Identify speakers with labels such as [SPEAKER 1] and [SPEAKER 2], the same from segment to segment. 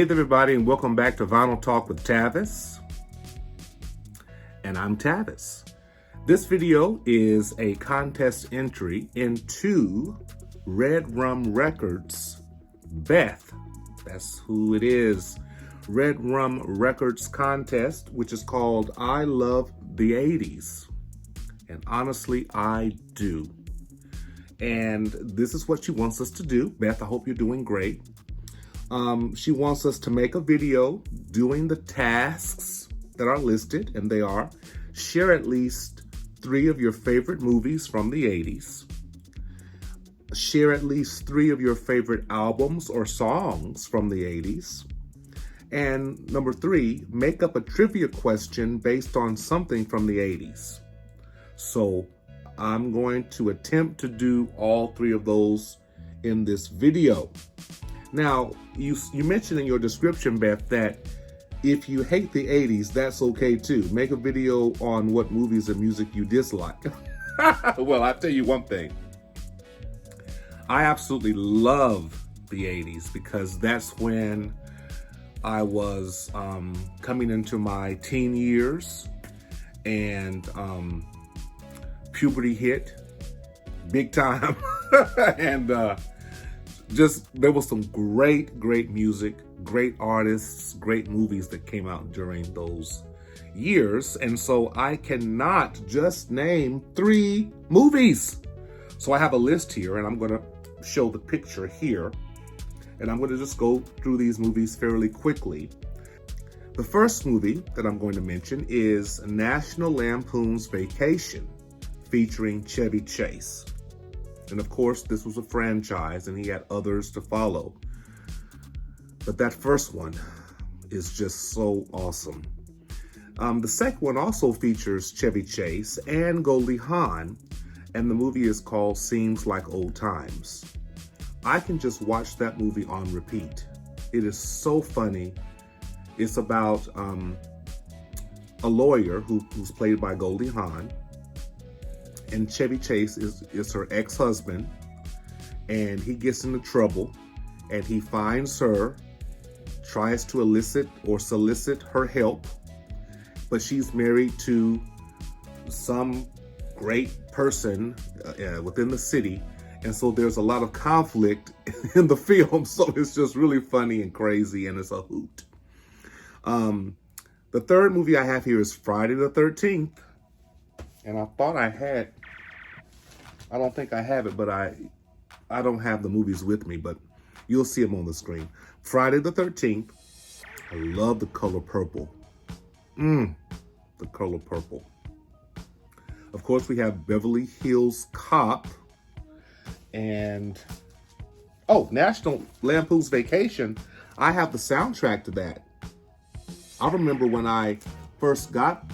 [SPEAKER 1] there, everybody, and welcome back to Vinyl Talk with Tavis. And I'm Tavis. This video is a contest entry into Redrum Records. Beth, that's who it is. Redrum Records contest, which is called I Love the 80s. And honestly, I do. And this is what she wants us to do. Beth, I hope you're doing great. She wants us to make a video doing the tasks that are listed, and they are: share at least 3 of your favorite movies from the 80s, share at least 3 of your favorite albums or songs from the 80s, and number 3, make up a trivia question based on something from the 80s. So I'm going to attempt to do all 3 of those in this video. Now, you mentioned in your description, Beth, that if you hate the 80s, that's okay too. Make a video on what movies and music you dislike. Well, I'll tell you one thing. I absolutely love the 80s because that's when I was coming into my teen years, and puberty hit big time. And just there was some great music, great artists, great movies that came out during those years. And so I cannot just name 3 movies. So I have a list here, and I'm going to show the picture here. And I'm going to just go through these movies fairly quickly. The first movie that I'm going to mention is National Lampoon's Vacation, featuring Chevy Chase. And of course, this was a franchise, and he had others to follow. But that first one is just so awesome. The second one also features Chevy Chase and Goldie Hawn, and the movie is called Seems Like Old Times. I can just watch that movie on repeat. It is so funny. It's about a lawyer who's played by Goldie Hawn, and Chevy Chase is her ex-husband, and he gets into trouble, and he finds her, tries to elicit or solicit her help, but she's married to some great person within the city, and so there's a lot of conflict in the film, so it's just really funny and crazy, and it's a hoot. The third movie I have here is Friday the 13th, and I thought I don't think I have it, but I don't have the movies with me, but you'll see them on the screen. Friday the 13th. I love the color purple. The color purple. Of course, we have Beverly Hills Cop. And, National Lampoon's Vacation. I have the soundtrack to that. I remember when I first got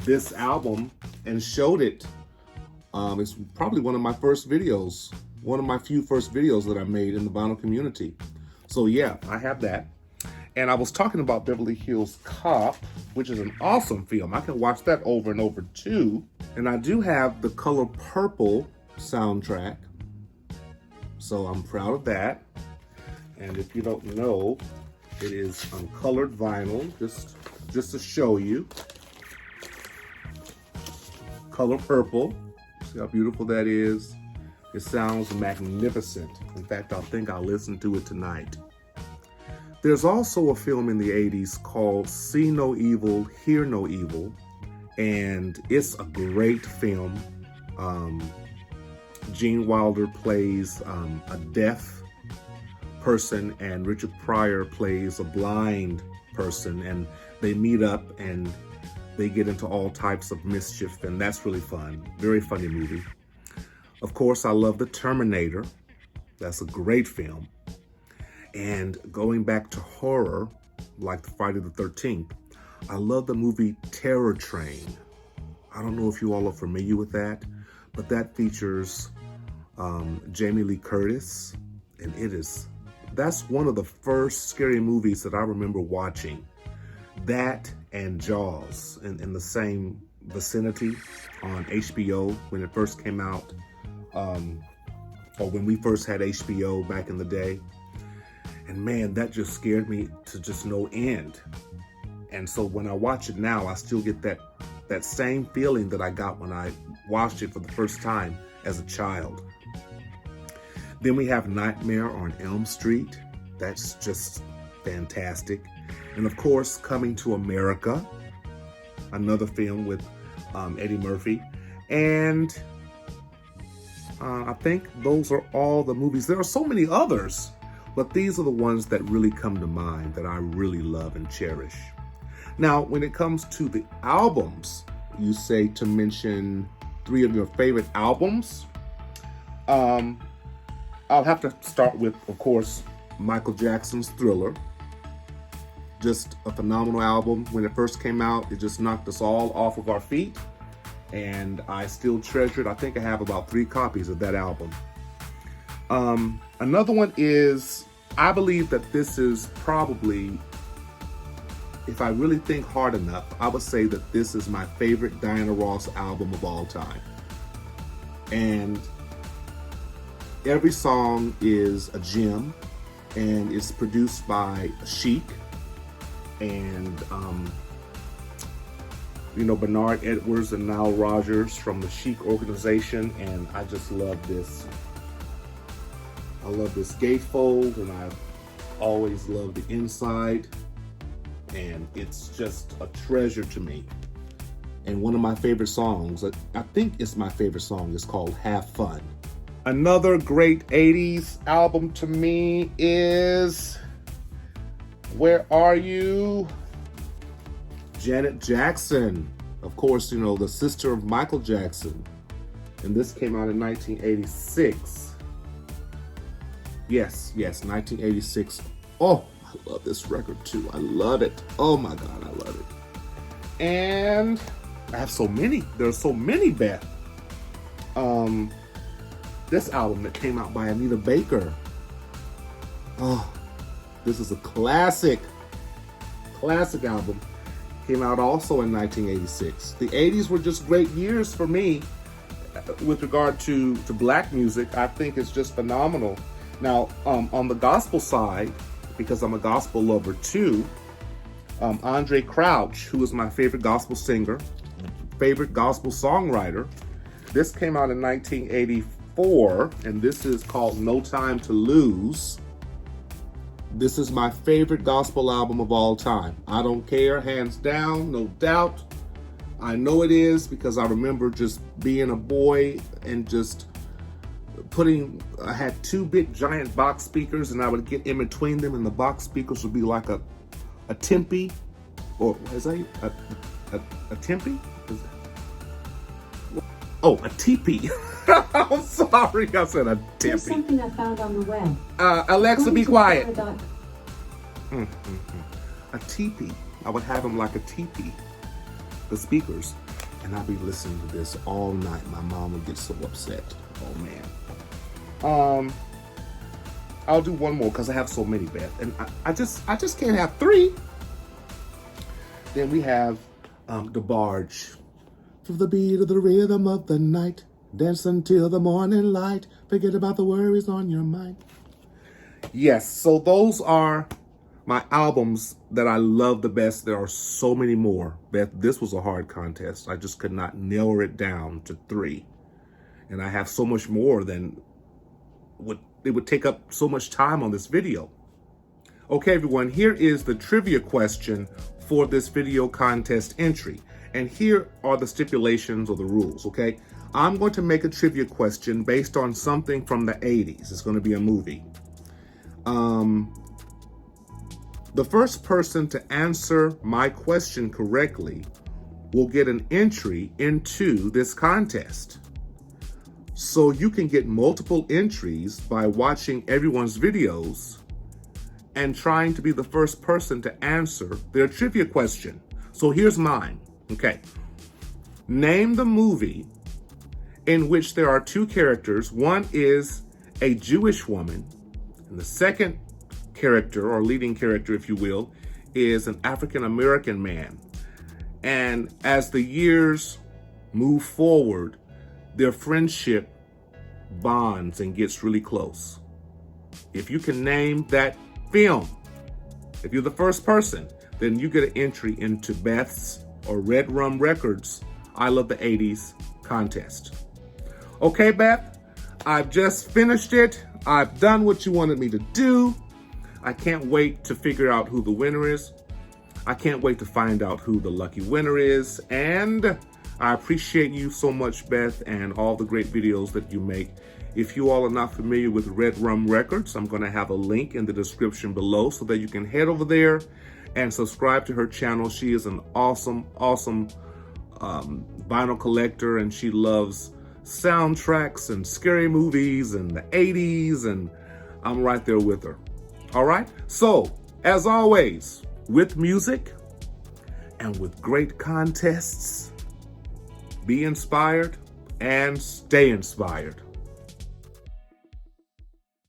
[SPEAKER 1] this album and showed it. It's probably one of my first videos, one of my few first videos that I made in the vinyl community. So yeah, I have that. And I was talking about Beverly Hills Cop, which is an awesome film. I can watch that over and over too. And I do have the Color Purple soundtrack, so I'm proud of that. And if you don't know, it is on colored vinyl, just to show you. Color Purple. See how beautiful that is? It sounds magnificent. In fact, I think I'll listen to it tonight. There's also a film in the 80s called See No Evil, Hear No Evil, and it's a great film. Gene Wilder plays a deaf person, and Richard Pryor plays a blind person, and they meet up and they get into all types of mischief, and that's really fun. Very funny movie. Of course, I love the Terminator. That's a great film. And going back to horror, like Friday the 13th, I love the movie Terror Train. I don't know if you all are familiar with that, but that features Jamie Lee Curtis, and that's one of the first scary movies that I remember watching. That and Jaws in the same vicinity on HBO when it first came out, or when we first had HBO back in the day. And man, that just scared me to just no end. And so when I watch it now, I still get that same feeling that I got when I watched it for the first time as a child. Then we have Nightmare on Elm Street. That's just fantastic. And of course, Coming to America, another film with Eddie Murphy. And I think those are all the movies. There are so many others, but these are the ones that really come to mind that I really love and cherish. Now, when it comes to the albums, you say to mention 3 of your favorite albums. I'll have to start with, of course, Michael Jackson's Thriller. Just a phenomenal album. When it first came out, it just knocked us all off of our feet. And I still treasure it. I think I have about 3 copies of that album. Another one is, I believe that this is probably, if I really think hard enough, I would say that this is my favorite Diana Ross album of all time. And every song is a gem, and it's produced by Chic and Bernard Edwards and Nile Rodgers from the Chic organization, and I just love this. I love this gatefold, and I've always loved the inside, and it's just a treasure to me. And one of my favorite songs, I think it's my favorite song, is called Have Fun. Another great 80s album to me is Where Are You? Janet Jackson, of course, the sister of Michael Jackson. And this came out in 1986. Yes, 1986. Oh, I love this record too. I love it. Oh my God, I love it. And I have so many. There's so many, Beth. This album that came out by Anita Baker. Oh, this is a classic album. Came out also in 1986. The 80s were just great years for me with regard to black music. I think it's just phenomenal. Now, on the gospel side, because I'm a gospel lover too, Andre Crouch, who is my favorite gospel singer, favorite gospel songwriter. This came out in 1984, and this is called No Time to Lose. This is my favorite gospel album of all time. I don't care, hands down, no doubt. I know it is because I remember just being a boy and just I had 2 big giant box speakers, and I would get in between them, and the box speakers would be like a timpy, or is that a timpy? Oh, a teepee. I'm sorry, I said a timpy.
[SPEAKER 2] Here's something I found on the web.
[SPEAKER 1] Alexa, be quiet. A teepee. I would have them like a teepee, the speakers, and I'd be listening to this all night. My mom would get so upset. Oh man. I'll do one more because I have so many, Beth, and I just can't have 3. Then we have The Barge. To the beat of the rhythm of the night, dance until the morning light, forget about the worries on your mind. Yes, so those are my albums that I love the best. There are so many more. Beth, this was a hard contest. I just could not narrow it down to 3. And I have so much more than it would take up so much time on this video. Okay, everyone, here is the trivia question for this video contest entry. And here are the stipulations or the rules, okay? I'm going to make a trivia question based on something from the 80s. It's going to be a movie. The first person to answer my question correctly will get an entry into this contest. So you can get multiple entries by watching everyone's videos and trying to be the first person to answer their trivia question. So here's mine. Okay. Name the movie in which there are 2 characters. One is a Jewish woman, and the second character, or leading character, if you will, is an African-American man. And as the years move forward, their friendship bonds and gets really close. If you can name that film. If you're the first person, then you get an entry into Beth's or Redrum Records I Love the 80s contest. Okay, Beth, I've just finished it. I've done what you wanted me to do. I can't wait to figure out who the winner is. I can't wait to find out who the lucky winner is. And I appreciate you so much, Beth, and all the great videos that you make. If you all are not familiar with Redrum Records, I'm going to have a link in the description below so that you can head over there and subscribe to her channel. She is an awesome vinyl collector, and she loves soundtracks and scary movies and the 80s, and I'm right there with her. All right? So, as always, with music and with great contests, be inspired and stay inspired.